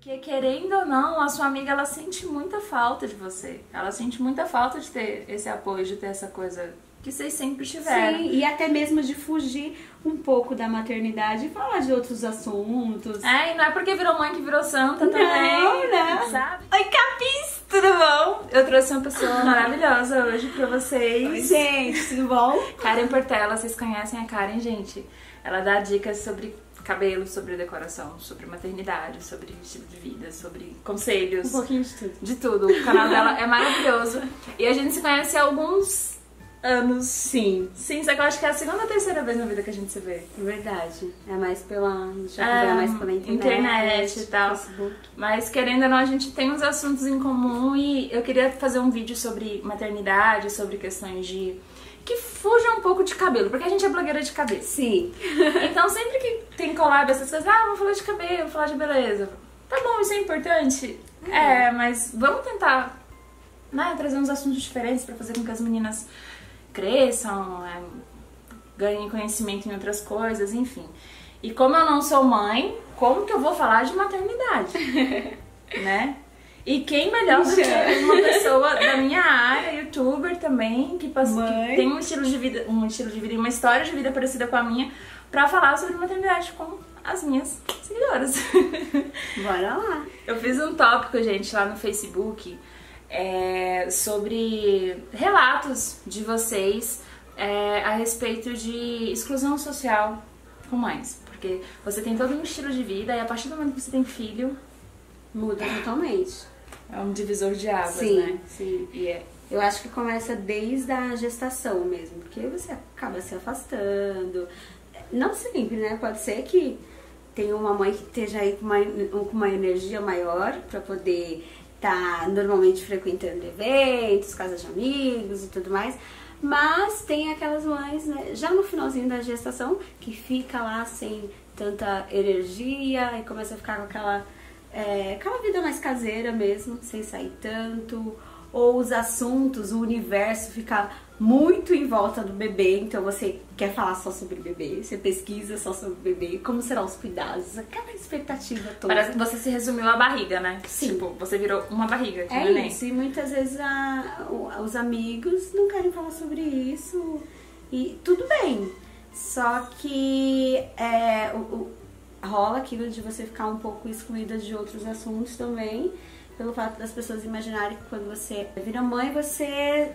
Porque, querendo ou não, a sua amiga, ela sente muita falta de você. Ela sente muita falta de ter esse apoio, de ter essa coisa que vocês sempre tiveram. Sim, e até mesmo de fugir um pouco da maternidade e falar de outros assuntos. É, e não é porque virou mãe que virou santa também. Não. Sabe? Oi, Capis! Tudo bom? Eu trouxe uma pessoa maravilhosa hoje pra vocês. Oi, gente, tudo bom? Karen Portela, vocês conhecem a Karen, gente? Ela dá dicas sobre cabelo, sobre decoração, sobre maternidade, sobre estilo de vida, sobre conselhos. Um pouquinho de tudo. De tudo. O canal dela é maravilhoso. E a gente se conhece há alguns anos. Sim. Sim, só que eu acho que é a segunda ou terceira vez na vida que a gente se vê. É verdade. É mais pela... mais pela internet e tal. Facebook. Mas querendo ou não, a gente tem uns assuntos em comum e eu queria fazer um vídeo sobre maternidade, sobre questões de... que fujam um pouco de cabelo, porque a gente é blogueira de cabelo. Sim. Então sempre que tem collab essas coisas, vamos falar de cabelo, vamos falar de beleza. Tá bom, isso é importante? É, mas vamos tentar, né, trazer uns assuntos diferentes pra fazer com que as meninas cresçam, ganhem conhecimento em outras coisas, enfim. E como eu não sou mãe, como que eu vou falar de maternidade? Né? E quem melhor do que uma pessoa da minha área, youtuber também, que tem um estilo de vida e uma história de vida parecida com a minha, pra falar sobre maternidade com as minhas seguidoras. Bora lá. Eu fiz um tópico, gente, lá no Facebook, sobre relatos de vocês a respeito de exclusão social com mães. Porque você tem todo um estilo de vida e a partir do momento que você tem filho, muda totalmente. É um divisor de águas, sim, né? Sim, Yeah. Eu acho que começa desde a gestação mesmo, porque você acaba se afastando. Não sempre, né? Pode ser que tenha uma mãe que esteja aí com uma energia maior pra poder estar normalmente frequentando eventos, casas de amigos e tudo mais. Mas tem aquelas mães, né, já no finalzinho da gestação, que fica lá sem tanta energia e começa a ficar com aquela vida mais caseira mesmo, sem sair tanto, ou os assuntos, o universo fica muito em volta do bebê, então você quer falar só sobre o bebê, você pesquisa só sobre o bebê, como serão os cuidados, aquela expectativa toda. Parece que você se resumiu à barriga, né? Sim. Tipo, você virou uma barriga. Que É isso, e muitas vezes os amigos não querem falar sobre isso, e tudo bem, só que rola aquilo de você ficar um pouco excluída de outros assuntos também, pelo fato das pessoas imaginarem que quando você vira mãe, você,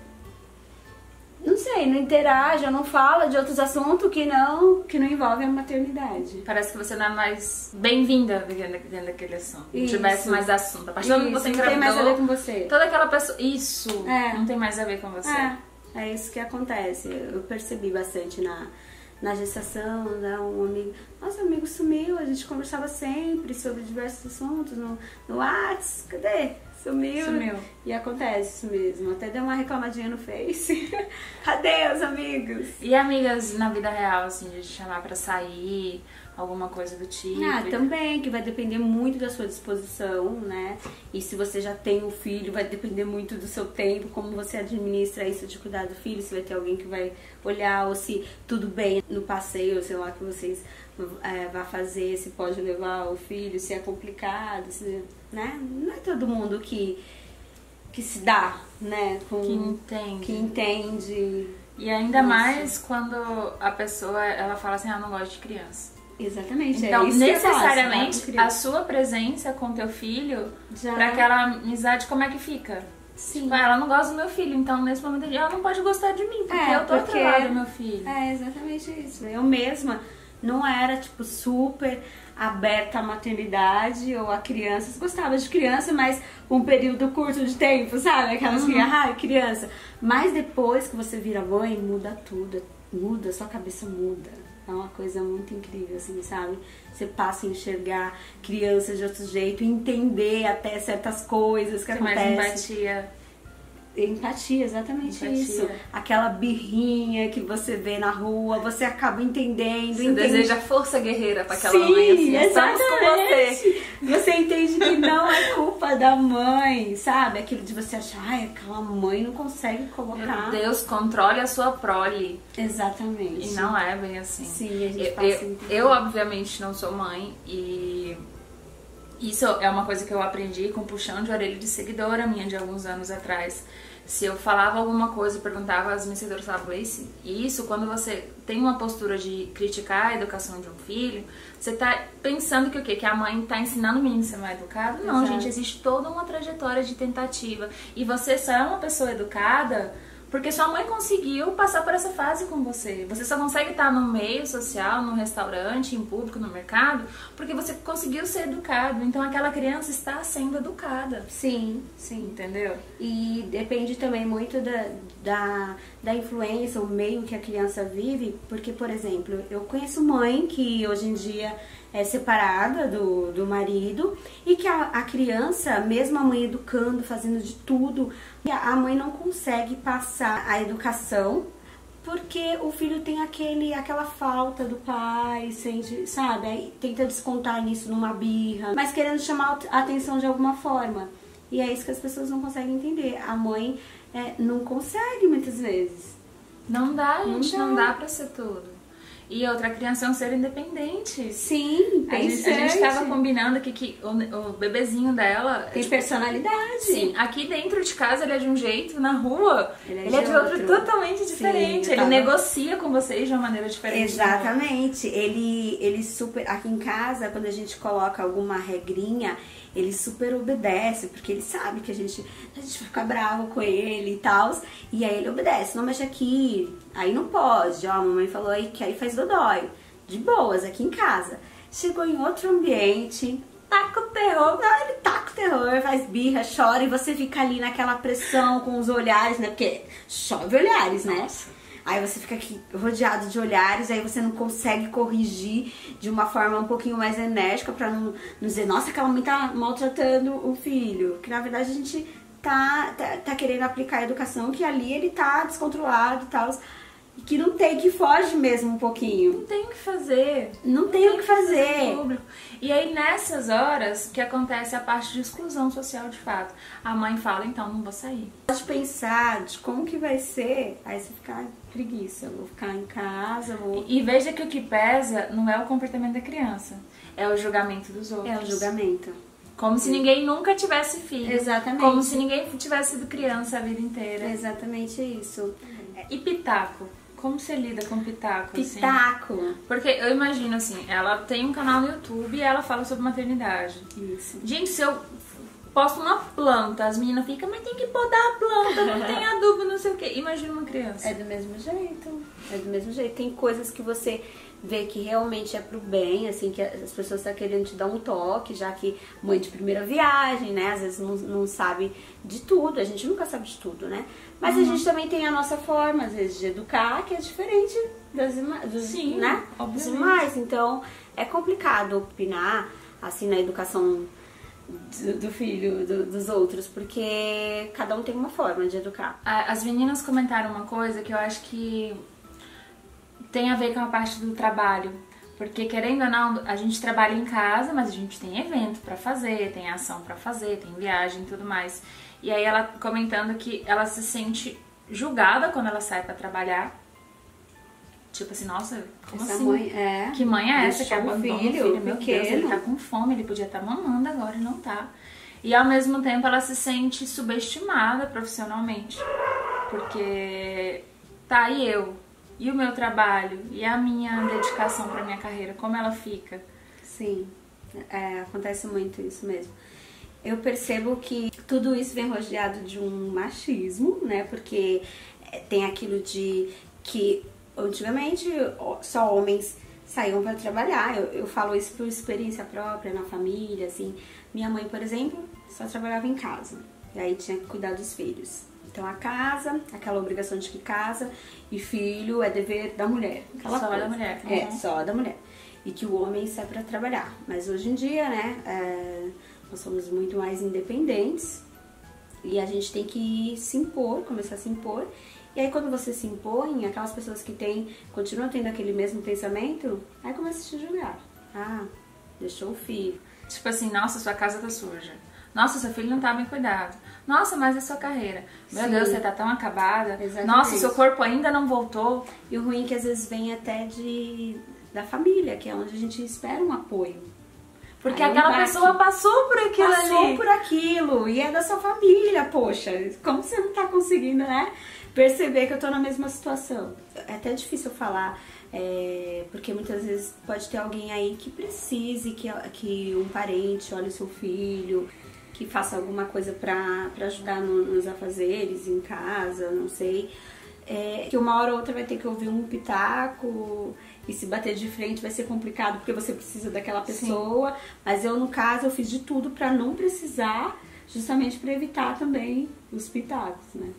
não sei, não interage ou não fala de outros assuntos que não envolvem a maternidade. Parece que você não é mais bem-vinda dentro daquele assunto. Não tivesse mais assunto. A partir do momento que você engravidou, não tem mais a ver com você. Toda aquela pessoa... Isso, não tem mais a ver com você. É isso que acontece. Eu percebi bastante na gestação, né, um amigo, nosso amigo sumiu, a gente conversava sempre sobre diversos assuntos no WhatsApp, cadê? Sumiu. E acontece isso mesmo, até deu uma reclamadinha no Face. Cadê os amigos? E amigas na vida real, assim, de te chamar pra sair, alguma coisa do tipo? Também, que vai depender muito da sua disposição, né? E se você já tem um filho, vai depender muito do seu tempo, como você administra isso de cuidar do filho, se vai ter alguém que vai olhar, ou se tudo bem no passeio, sei lá, que vocês vão fazer, se pode levar o filho, se é complicado, se, né? Não é todo mundo que se dá, né? Que entende. E ainda mais quando a pessoa, ela fala assim, não gosto de criança. Exatamente, então, isso necessariamente, a sua presença com teu filho, pra aquela amizade, como é que fica? Sim. Tipo, ela não gosta do meu filho, então nesse momento ela não pode gostar de mim, porque eu tô atrelada do meu filho. É exatamente isso. Eu mesma não era, tipo, super aberta à maternidade ou a crianças. Gostava de criança, mas um período curto de tempo, sabe? Aquelas criança. Mas depois que você vira mãe, muda tudo. Muda, sua cabeça muda. É uma coisa muito incrível, assim, sabe? Você passa a enxergar crianças de outro jeito, entender até certas coisas que acontecem. Mais Empatia, exatamente isso. Aquela birrinha que você vê na rua, você acaba entendendo. Você deseja força guerreira pra aquela mãe, assim, exatamente. Estamos com você. Você entende que não é culpa da mãe, sabe? Aquilo de você achar, aquela mãe não consegue colocar. Meu Deus, controle a sua prole. Exatamente. E não é bem assim. Sim, a gente passa eu obviamente não sou mãe e Isso é uma coisa que eu aprendi com puxão de orelha de seguidora minha de alguns anos atrás. Se eu falava alguma coisa, perguntava, as minhas seguidoras falavam, isso, quando você tem uma postura de criticar a educação de um filho, você tá pensando que o quê? Que a mãe tá ensinando o menino a ser mal educado? Não, Exato. gente, existe toda uma trajetória de tentativa. E você só é uma pessoa educada porque sua mãe conseguiu passar por essa fase com você. Você só consegue estar no meio social, no restaurante, em público, no mercado, porque você conseguiu ser educado. Então aquela criança está sendo educada. Sim, sim. Entendeu? E depende também muito da influência, o meio que a criança vive, porque, por exemplo, eu conheço mãe que hoje em dia é separada do marido e que a criança, mesmo a mãe educando, fazendo de tudo, a mãe não consegue passar a educação porque o filho tem aquela falta do pai, sente, sabe? Aí tenta descontar nisso numa birra, mas querendo chamar a atenção de alguma forma. E é isso que as pessoas não conseguem entender. A mãe não consegue muitas vezes. Não dá, gente, não dá pra ser tudo. E outra, criança é um ser independente. Sim, a gente tava combinando aqui que o bebezinho dela... tem personalidade. Sim, aqui dentro de casa ele é de um jeito, na rua ele é de outro totalmente diferente. Sim, ele negocia com vocês de uma maneira diferente. Exatamente. Ele super... Aqui em casa, quando a gente coloca alguma regrinha, ele super obedece, porque ele sabe que a gente fica bravo com ele e tal. E aí ele obedece. Não mexe aqui, aí não pode. Ó, a mamãe falou aí que aí faz dodói. De boas, aqui em casa. Chegou em outro ambiente, taca o terror. Não, ele taca o terror, faz birra, chora. E você fica ali naquela pressão com os olhares, né? Porque chove olhares, né? Nossa. Aí você fica aqui rodeado de olhares, aí você não consegue corrigir de uma forma um pouquinho mais enérgica pra não dizer, nossa, aquela mãe tá maltratando o filho. Que na verdade a gente tá querendo aplicar a educação, que ali ele tá descontrolado e tal. E que não tem, que foge mesmo um pouquinho. Não tem o que fazer. Não tem o que fazer. Público. E aí nessas horas que acontece a parte de exclusão social de fato. A mãe fala, então não vou sair. Pode pensar de como que vai ser, aí você fica preguiça, eu vou ficar em casa, vou... E veja que o que pesa não é o comportamento da criança, é o julgamento dos outros. É o julgamento. Como se ninguém nunca tivesse filho. Exatamente. Como se ninguém tivesse sido criança a vida inteira. Exatamente isso. E pitaco? Como você lida com pitaco? Pitaco? Assim? Porque eu imagino assim, ela tem um canal no YouTube e ela fala sobre maternidade. Isso. Gente, se eu posto uma planta, as meninas ficam, mas tem que podar a planta, não tem adubo, não sei o quê. Imagina uma criança. É do mesmo jeito. É do mesmo jeito. Tem coisas que você vê que realmente é pro bem, assim, que as pessoas estão querendo te dar um toque, já que mãe de primeira viagem, né? Às vezes não sabe de tudo, a gente nunca sabe de tudo, né? Mas a gente também tem a nossa forma, às vezes, de educar, que é diferente Sim, né? Dos demais. Então, é complicado opinar, assim, na educação do filho, dos outros, porque cada um tem uma forma de educar. As meninas comentaram uma coisa que eu acho que tem a ver com a parte do trabalho, porque querendo ou não, a gente trabalha em casa, mas a gente tem evento pra fazer, tem ação pra fazer, tem viagem e tudo mais. E aí ela comentando que ela se sente julgada quando ela sai pra trabalhar. Tipo assim, nossa, como essa assim? Mãe que mãe é essa que abandona o filho? Meu Deus, ele tá com fome, ele podia estar mamando agora e não tá. E ao mesmo tempo ela se sente subestimada profissionalmente. Porque tá aí eu, e o meu trabalho, e a minha dedicação pra minha carreira, como ela fica? Sim, acontece muito isso mesmo. Eu percebo que tudo isso vem rodeado de um machismo, né? Porque tem aquilo de que antigamente só homens saíam para trabalhar. Eu falo isso por experiência própria, na família, assim. Minha mãe, por exemplo, só trabalhava em casa. E aí tinha que cuidar dos filhos. Então a casa, aquela obrigação de que casa e filho é dever da mulher. Só da mulher. Uhum. É, só da mulher. E que o homem sai para trabalhar. Mas hoje em dia, né, nós somos muito mais independentes. E a gente tem que se impor, começar a se impor. E aí quando você se impõe, aquelas pessoas que continuam tendo aquele mesmo pensamento, aí começa a te julgar. Ah, deixou o filho. Tipo assim, nossa, sua casa tá suja. Nossa, seu filho não tá bem cuidado. Nossa, mas é sua carreira. Meu Sim. Deus, você tá tão acabada. Exatamente. Nossa, seu corpo ainda não voltou. E o ruim é que às vezes vem até da família, que é onde a gente espera um apoio. Porque Aí aquela pessoa passou por aquilo ali. Passou por aquilo e é da sua família, poxa. Como você não tá conseguindo, né? Perceber que eu tô na mesma situação. É até difícil falar, porque muitas vezes pode ter alguém aí que precise que um parente olhe o seu filho, que faça alguma coisa pra ajudar nos afazeres em casa, não sei. Que uma hora ou outra vai ter que ouvir um pitaco e se bater de frente vai ser complicado porque você precisa daquela pessoa. Sim. Mas eu, no caso, eu fiz de tudo pra não precisar, justamente pra evitar também os pitacos, né?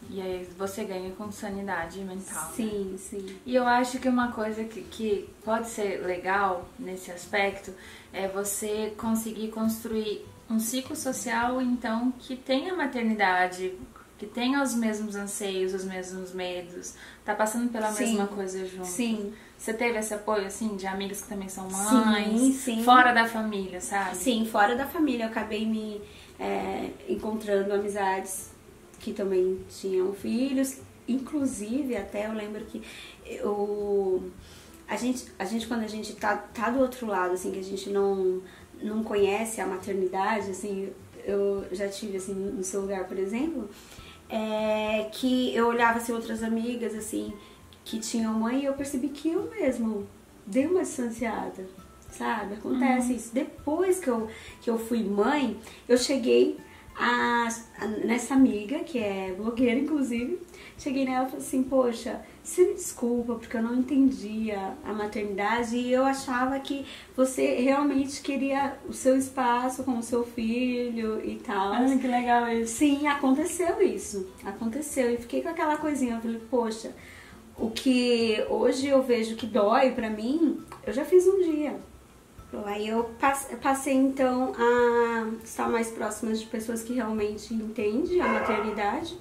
E aí você ganha com sanidade mental. Sim, né? Sim. E eu acho que uma coisa que pode ser legal nesse aspecto é você conseguir construir um ciclo social, então, que tenha maternidade, que tenha os mesmos anseios, os mesmos medos, tá passando pela mesma coisa junto. Sim. Você teve esse apoio, assim, de amigas que também são mães? Sim. Fora da família, sabe? Sim, fora da família. Eu acabei me encontrando amizades que também tinham filhos. Inclusive, até eu lembro que a gente quando a gente tá do outro lado, assim, que a gente não conhece a maternidade, assim, eu já tive, assim, no seu lugar, por exemplo, que eu olhava, assim, outras amigas, assim, que tinham mãe e eu percebi que eu mesmo dei uma distanciada, sabe? Acontece isso. Depois que eu fui mãe, eu cheguei nessa amiga, que é blogueira, inclusive, cheguei nela e falei assim, poxa, você me desculpa porque eu não entendia a maternidade e eu achava que você realmente queria o seu espaço com o seu filho e tal. Ah, que legal isso. Sim, aconteceu isso. Aconteceu. E fiquei com aquela coisinha, eu falei, poxa, o que hoje eu vejo que dói pra mim, eu já fiz um dia. Aí eu passei então a estar mais próxima de pessoas que realmente entendem a maternidade.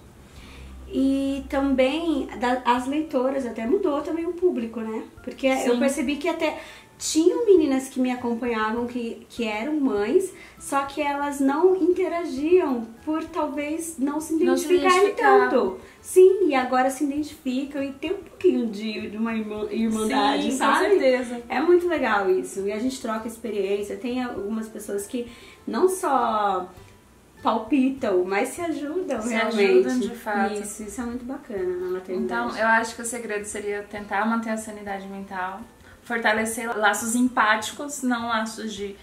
E também as leitoras, até mudou também o público, né? Porque Sim. eu percebi que até tinham meninas que me acompanhavam que eram mães, só que elas não interagiam por talvez não se identificarem tanto. Sim, e agora se identificam e tem um pouquinho de uma irmandade, Sim, sabe? Com certeza. É muito legal isso. E a gente troca experiência. Tem algumas pessoas que não só palpitam, mas se ajudam realmente. Se ajudam de fato. Isso é muito bacana na maternidade. Então, eu acho que o segredo seria tentar manter a sanidade mental, fortalecer laços empáticos, não laços de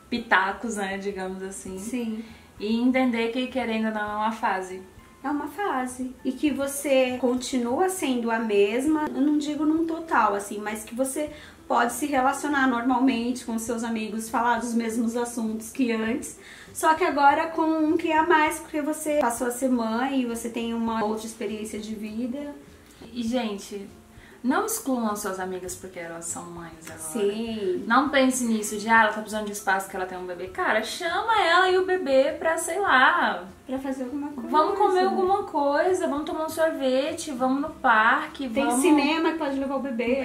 pitacos, né, digamos assim. Sim. E entender que, querendo ou não, é uma fase. É uma fase. E que você continua sendo a mesma, eu não digo num total, assim, mas que você pode se relacionar normalmente com seus amigos, falar dos mesmos assuntos que antes, só que agora com um que é a mais, porque você passou a ser mãe e você tem uma outra experiência de vida. E, gente, não excluam suas amigas porque elas são mães agora. Sim. Não pense nisso de, ela tá precisando de espaço que ela tem um bebê. Cara, chama ela e o bebê pra, sei lá... Pra fazer alguma coisa. Vamos comer alguma coisa, vamos tomar um sorvete, vamos no parque, tem vamos... cinema que pode levar o bebê.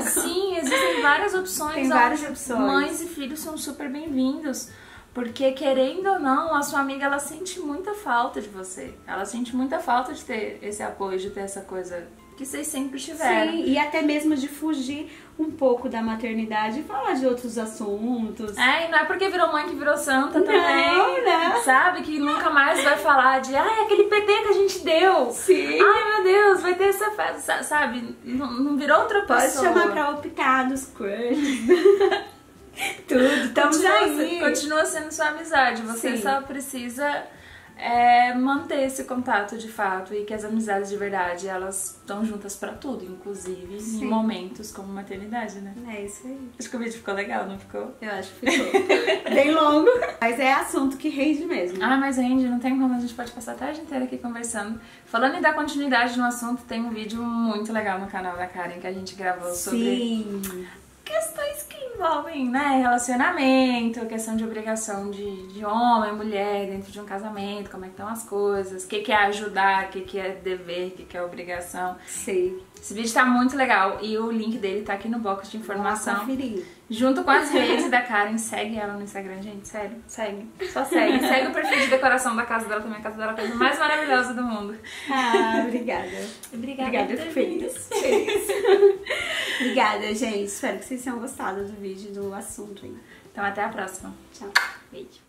Sim, existem várias opções. Tem várias opções. Mães e filhos são super bem-vindos. Porque, querendo ou não, a sua amiga, ela sente muita falta de você. Ela sente muita falta de ter esse apoio, de ter essa coisa que vocês sempre tiveram. Sim, e até mesmo de fugir um pouco da maternidade e falar de outros assuntos. E não é porque virou mãe que virou santa também. Não, né? Sabe? Que nunca mais vai falar de, aquele PT que a gente deu. Sim. Ai, meu Deus, vai ter essa festa, sabe? Não virou outra pessoa. Pode chamar pra optar dos crushes. Tudo, estamos aí. Continua sendo sua amizade. Você Sim. só precisa manter esse contato de fato e que as amizades de verdade, elas estão juntas pra tudo, inclusive Sim. em momentos como maternidade, né? É isso aí. Acho que o vídeo ficou legal, não ficou? Eu acho que ficou bem longo, mas é assunto que rende mesmo. Mas rende, não tem como, a gente pode passar a tarde inteira aqui conversando. Falando em dar continuidade no assunto, tem um vídeo muito legal no canal da Karen que a gente gravou sobre... Sim. Questões que envolvem, né, relacionamento, questão de obrigação de homem, mulher dentro de um casamento, como é que estão as coisas, o que é ajudar, o que é dever, o que é obrigação. Sim. Esse vídeo tá muito legal e o link dele tá aqui no box de informação. Conferir. Junto com as redes da Karen, segue ela no Instagram, gente, sério, segue, só segue. Segue o perfil de decoração da casa dela também, a casa dela é a coisa mais maravilhosa do mundo. Obrigada. Obrigada, eu fico feliz. Obrigada, gente. Espero que vocês tenham gostado do vídeo, do assunto aí. Então até a próxima. Tchau. Beijo.